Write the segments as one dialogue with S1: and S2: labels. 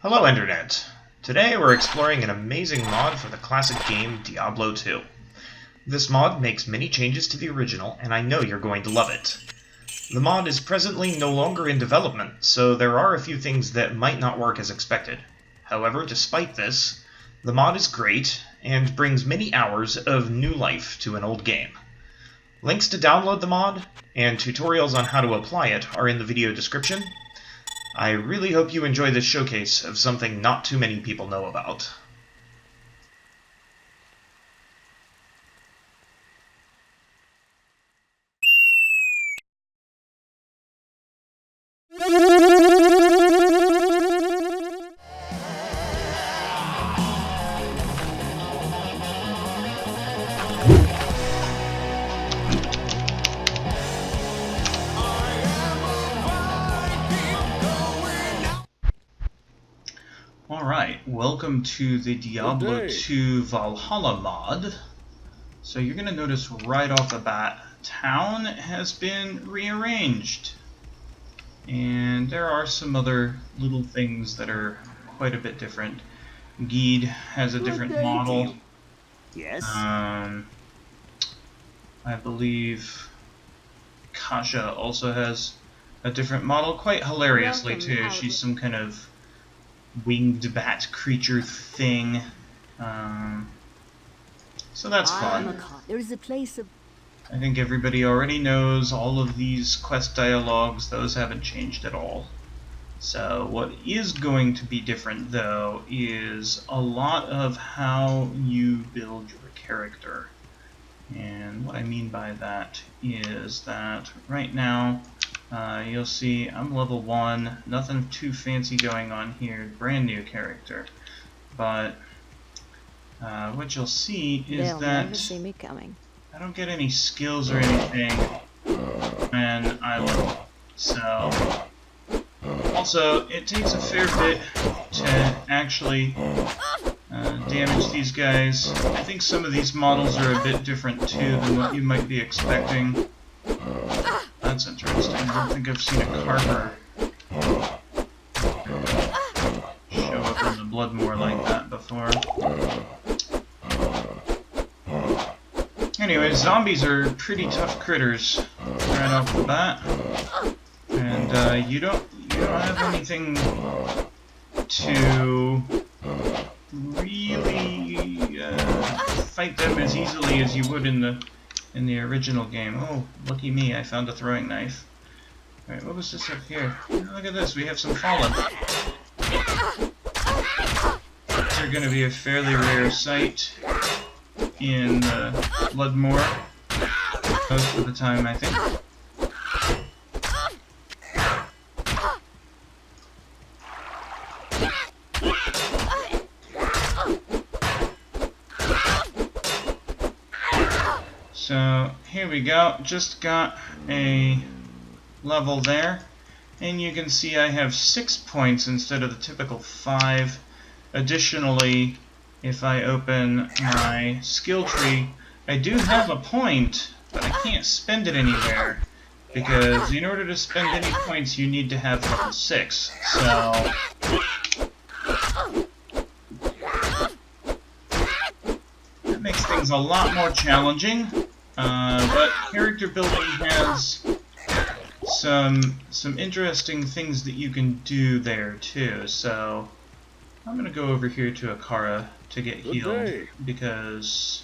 S1: Hello Internet! Today we're exploring an amazing mod for the classic game Diablo II. This mod makes many changes to the original, and I know you're going to love it. The mod is presently no longer in development, so there are a few things that might not work as expected. However, despite this, the mod is great, and brings many hours of new life to an old game. Links to download the mod, and tutorials on how to apply it are in the video description. I really hope you enjoy this showcase of something not too many people know about. Alright, welcome to the Diablo II Valhalla mod. So you're going to notice right off the bat, town has been rearranged. And there are some other little things that are quite a bit different. Geed has a different model.
S2: Yes.
S1: I believe Kasha also has a different model, quite hilariously too. She's some kind of winged bat creature thing. So that's fun.
S2: There's a place of...
S1: I think everybody already knows all of these quest dialogues. Those haven't changed at all. So what is going to be different, though, is a lot of how you build your character. And what I mean by that is that right now, you'll see I'm level 1, nothing too fancy going on here, brand new character. But what you'll see is
S2: They'll
S1: that
S2: never see me coming.
S1: I don't get any skills or anything when I level. So, also, it takes a fair bit to actually damage these guys. I think some of these models are a bit different too than what you might be expecting. That's interesting. I don't think I've seen a carver show up in the Bloodmore like that before. Anyway, zombies are pretty tough critters right off the bat, and you don't have anything to really fight them as easily as you would in the original game. Oh, lucky me, I found a throwing knife. Alright, what was this up here? Oh, look at this, we have some fallen. These are going to be a fairly rare sight in Bloodmore most of the time, I think. So here we go, just got a level there, and you can see I have 6 points instead of the typical 5. Additionally, if I open my skill tree, I do have a point, but I can't spend it anywhere, because in order to spend any points you need to have level 6, so... that makes things a lot more challenging, but character building has some interesting things that you can do there too, so... I'm going to go over here to Akara to get healed, because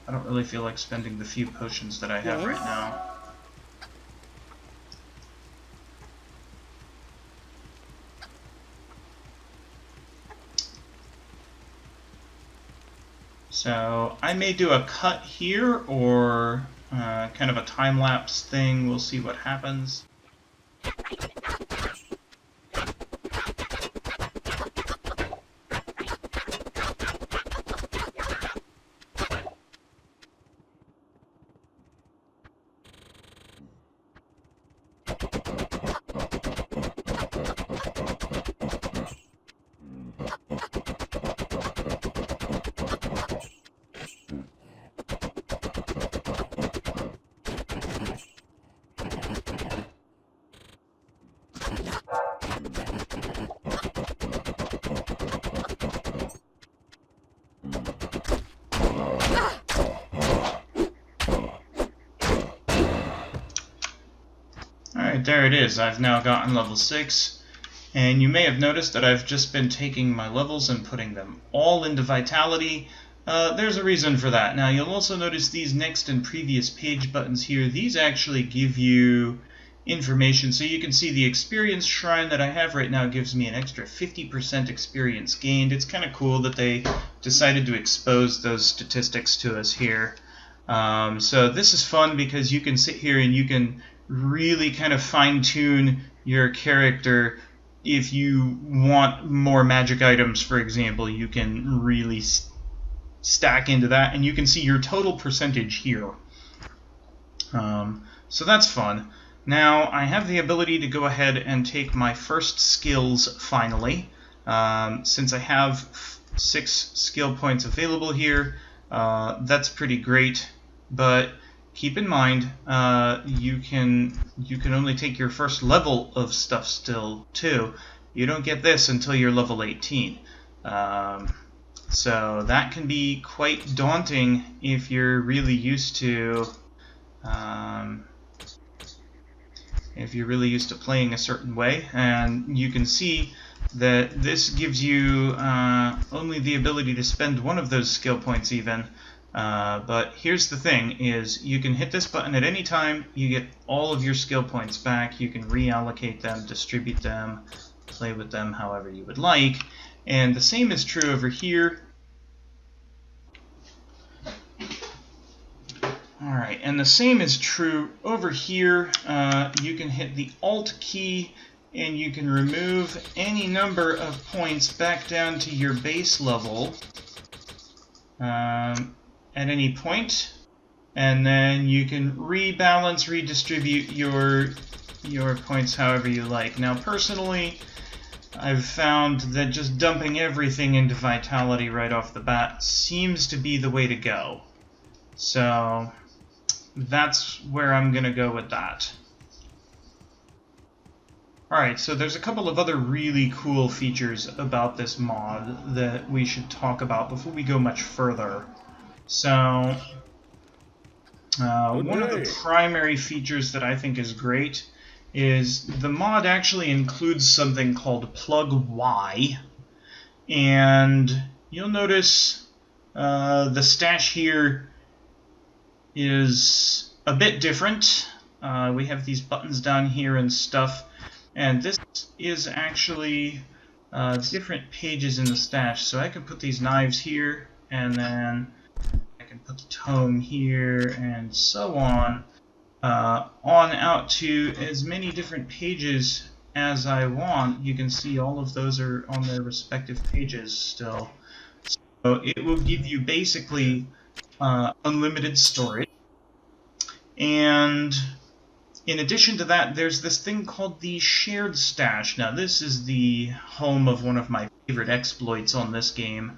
S1: I don't really feel like spending the few potions that I have right now. So I may do a cut here, or kind of a time-lapse thing. We'll see what happens.
S3: there it is. I've now gotten level 6. And you may have noticed that I've just been taking my levels and putting them all into Vitality. There's a reason for that. Now, you'll also notice these next and previous page buttons here. These actually give you information. So you can see the experience shrine that I have right now gives me an extra 50% experience gained. It's kind of cool that they decided to expose those statistics to us here. So this is fun because you can sit here and you can really kind of fine-tune your character. If you want more magic items, for example, you can really stack into that, and you can see your total percentage here. So that's fun. Now, I have the ability to go ahead and take my first skills finally. Since I have 6 skill points available here, that's pretty great. But keep in mind, you can only take your first level of stuff still, too. You don't get this until you're level 18. So that can be quite daunting if you're really used to playing a certain way. And you can see that this gives you only the ability to spend one of those skill points even. But here's the thing, is you can hit this button at any time, you get all of your skill points back, you can reallocate them, distribute them, play with them however you would like. And the same is true over here. Alright, and the same is true over here. You can hit the Alt key and you can remove any number of points back down to your base level at any point. And then you can rebalance, redistribute your points however you like. Now personally, I've found that just dumping everything into Vitality right off the bat seems to be the way to go. So that's where I'm going to go with that. Alright, so there's a couple of other really cool features about this mod that we should talk about before we go much further. So, one of the primary features that I think is great is the mod actually includes something called plug Y, and you'll notice the stash here is a bit different. We have these buttons down here and stuff, and this is actually different pages in the stash. So I can put these knives here, and then I can put the tome here, and so on out to as many different pages as I want. You can see all of those are on their respective pages still. So it will give you basically unlimited storage. And in addition to that, there's this thing called the shared stash. Now this is the home of one of my favorite exploits on this game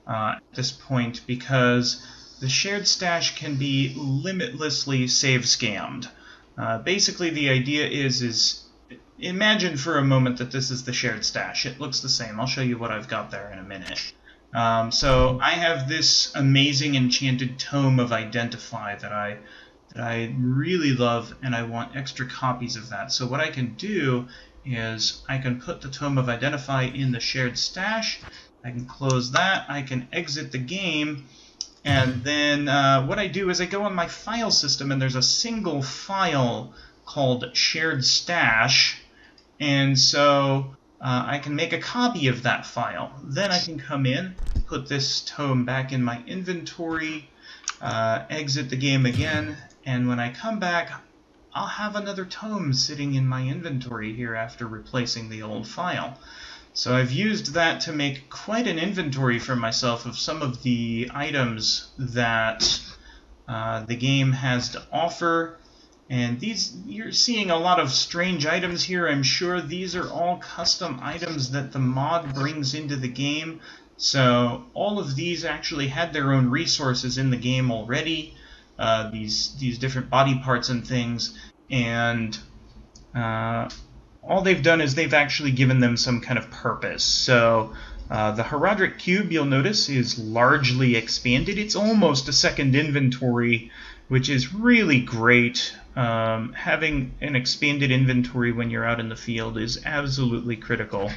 S3: at this point, because the shared stash can be limitlessly save scammed. Basically the idea is imagine for a moment that this is the shared stash. It looks the same. I'll show you what I've got there in a minute. So I have this amazing enchanted tome of Identify that I really love, and I want extra copies of that. So what I can do is I can put the tome of Identify in the shared stash. I can close that. I can exit the game. And then what I do is I go on my file system, and there's a single file called shared stash. And so I can make a copy of that file. Then I can come in, put this tome back in my inventory, exit the game again, and when I come back, I'll have another tome sitting in my inventory here after replacing the old file. So I've used that to make quite an inventory for myself of some of the items that the game has to offer. And these, you're seeing a lot of strange items here. I'm sure these are all custom items that the mod brings into the game. So all of these actually had their own resources in the game already. These different body parts and things, and all they've done is they've actually given them some kind of purpose. So the Heraldric Cube, you'll notice, is largely expanded. It's almost a second inventory, which is really great. having an expanded inventory when you're out in the field is absolutely critical.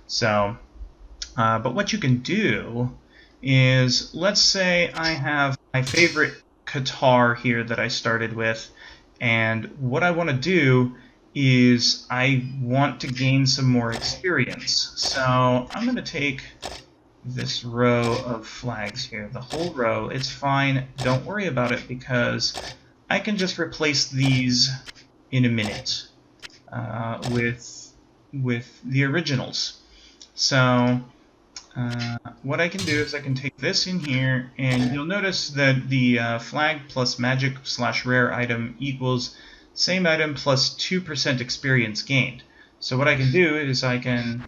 S3: So, but what you can do is, let's say I have my favorite Qatar here that I started with, and what I want to do is I want to gain some more experience. So I'm going to take this row of flags here, the whole row. It's fine, don't worry about it, because I can just replace these in a minute with the originals. So what I can do is I can take this in here, and you'll notice that the flag plus magic/rare item equals same item plus 2% experience gained. So what I can do is I can,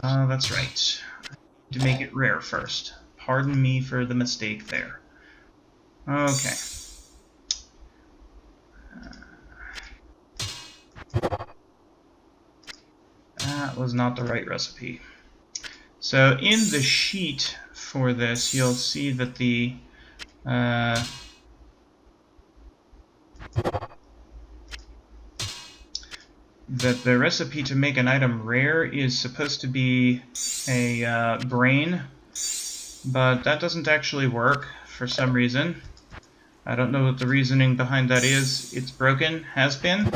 S3: that's right, to make it rare first. Pardon me for the mistake there. Okay. That was not the right recipe. So in the sheet for this, you'll see that the recipe to make an item rare is supposed to be a brain, but that doesn't actually work for some reason. I don't know what the reasoning behind that is. It's broken, has been.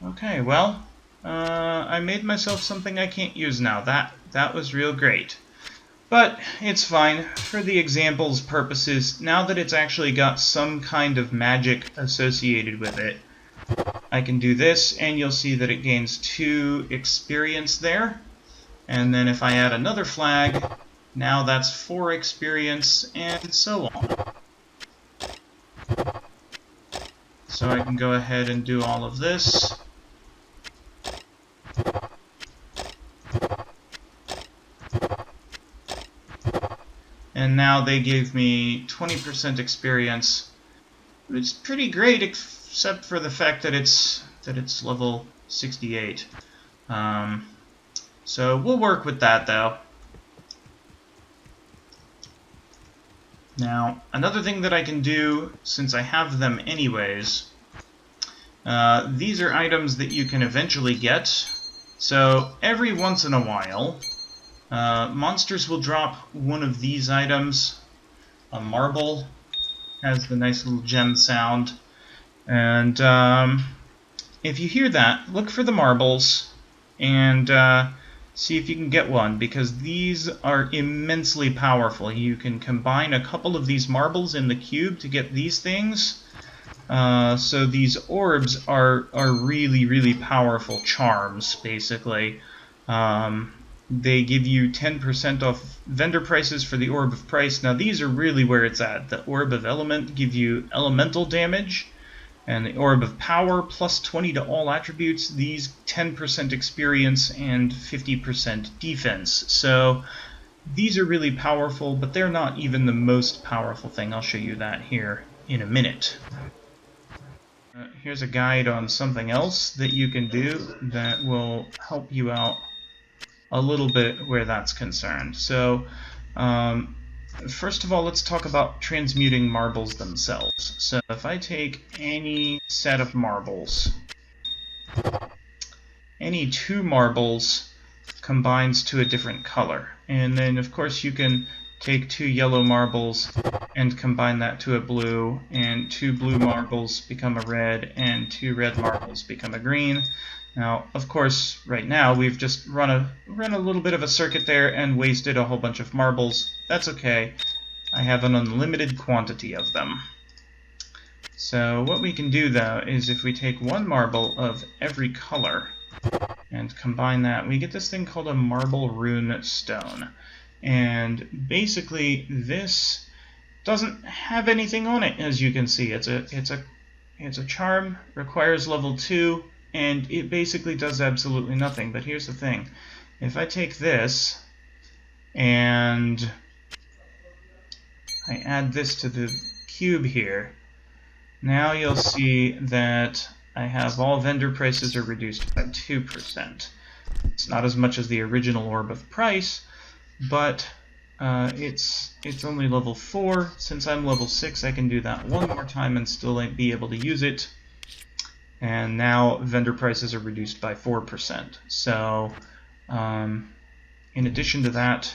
S3: Okay, well, I made myself something I can't use now. That was real great. But it's fine. For the example's purposes, now that it's actually got some kind of magic associated with it, I can do this, and you'll see that it gains 2 experience there. And then if I add another flag, now that's 4 experience, and so on. So I can go ahead and do all of this. And now they gave me 20% experience. It's pretty great, except for the fact that it's level 68. So we'll work with that, though. Now, another thing that I can do, since I have them anyways, these are items that you can eventually get. So every once in a while, monsters will drop one of these items. A marble has the nice little gem sound. And if you hear that, look for the marbles and see if you can get one, because these are immensely powerful. You can combine a couple of these marbles in the cube to get these things. So these orbs are really, really powerful charms, basically. They give you 10% off vendor prices for the Orb of Price. Now these are really where it's at. The Orb of Element give you elemental damage, and the Orb of Power plus 20 to all attributes. These 10% experience and 50% defense. So these are really powerful, but they're not even the most powerful thing. I'll show you that here in a minute. Here's a guide on something else that you can do that will help you out a little bit where that's concerned. So first of all, let's talk about transmuting marbles themselves. So if I take any set of marbles, any 2 marbles combines to a different color. And then of course you can take 2 yellow marbles and combine that to a blue, and 2 blue marbles become a red, and 2 red marbles become a green. Now, of course, right now we've just run a little bit of a circuit there and wasted a whole bunch of marbles. That's okay. I have an unlimited quantity of them. So what we can do, though, is if we take 1 marble of every color and combine that, we get this thing called a marble rune stone. And basically, this doesn't have anything on it, as you can see. It's a charm, requires level 2. And it basically does absolutely nothing. But here's the thing. If I take this and I add this to the cube here, now you'll see that I have all vendor prices are reduced by 2%. It's not as much as the original Orb of Price, but It's only level 4. Since I'm level 6, I can do that one more time and still be able to use it. And now vendor prices are reduced by 4%. So, in addition to that,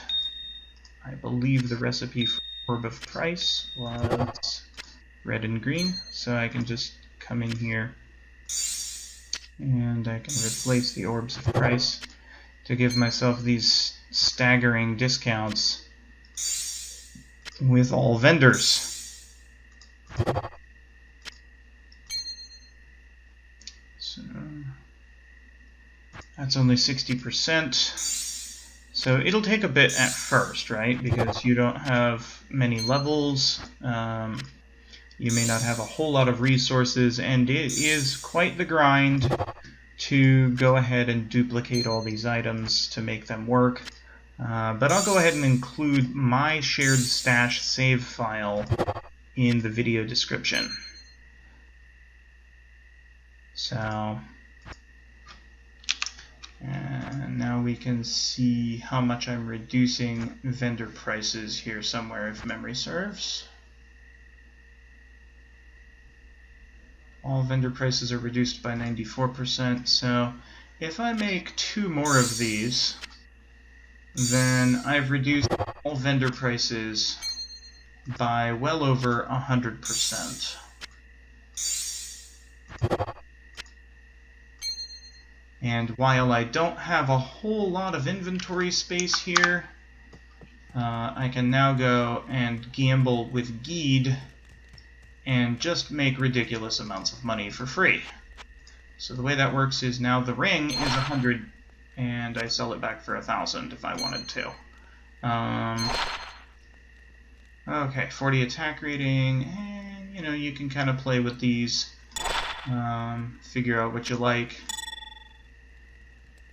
S3: I believe the recipe for Orb of Price was red and green. So I can just come in here and I can replace the Orbs of Price to give myself these staggering discounts with all vendors. So that's only 60%. So it'll take a bit at first, right? Because you don't have many levels. You may not have a whole lot of resources, and it is quite the grind to go ahead and duplicate all these items to make them work. But I'll go ahead and include my shared stash save file in the video description. So, and now we can see how much I'm reducing vendor prices here somewhere if memory serves. All vendor prices are reduced by 94%, so if I make 2 more of these, then I've reduced all vendor prices by well over 100%. And while I don't have a whole lot of inventory space here, I can now go and gamble with Geed and just make ridiculous amounts of money for free. So the way that works is now the ring is 100, and I sell it back for 1,000 if I wanted to. Okay, 40 attack rating, and you know, you can kind of play with these, figure out what you like.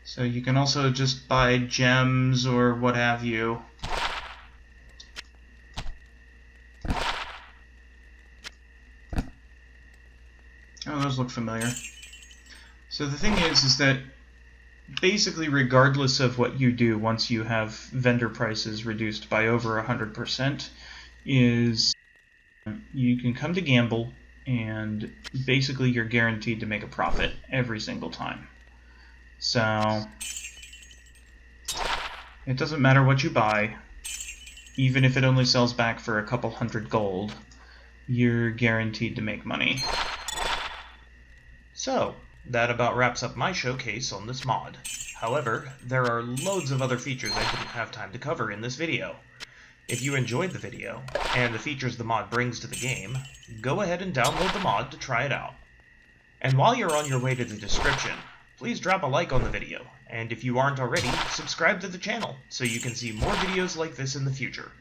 S3: So you can also just buy gems or what have you. Oh, those look familiar. So the thing is that basically regardless of what you do once you have vendor prices reduced by over 100%, is you can come to gamble and basically you're guaranteed to make a profit every single time. So it doesn't matter what you buy, even if it only sells back for a couple hundred gold, you're guaranteed to make money.
S1: So, that about wraps up my showcase on this mod. However, there are loads of other features I didn't have time to cover in this video. If you enjoyed the video, and the features the mod brings to the game, go ahead and download the mod to try it out. And while you're on your way to the description, please drop a like on the video, and if you aren't already, subscribe to the channel so you can see more videos like this in the future.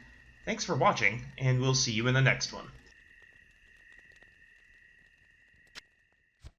S1: Thanks for watching, and we'll see you in the next one.